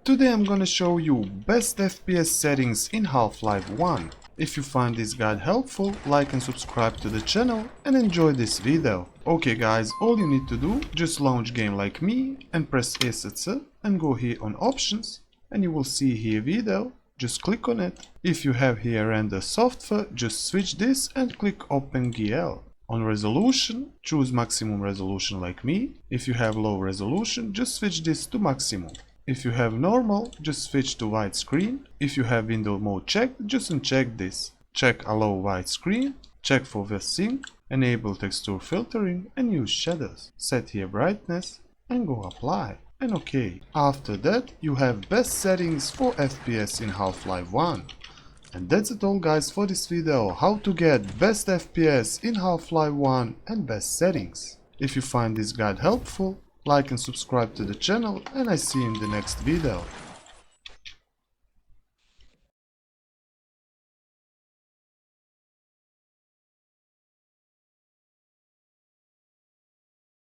Today I'm gonna show you best FPS settings in Half-Life 1. If you find this guide helpful, like and subscribe to the channel and enjoy this video. Okay guys, all you need to do, just launch game like me and press ESC and go here on options and you will see here video, just click on it. If you have here render software, just switch this and click OpenGL. On resolution, choose maximum resolution like me. If you have low resolution, just switch this to maximum. If you have normal, just switch to widescreen. If you have window mode checked, just uncheck this. Check allow widescreen, check for VSync, enable texture filtering and use shadows. Set here brightness and go apply. And OK. After that, you have best settings for FPS in Half-Life 1. And that's it all guys for this video, how to get best FPS in Half-Life 1 and best settings. If you find this guide helpful, like and subscribe to the channel and I see you in the next video.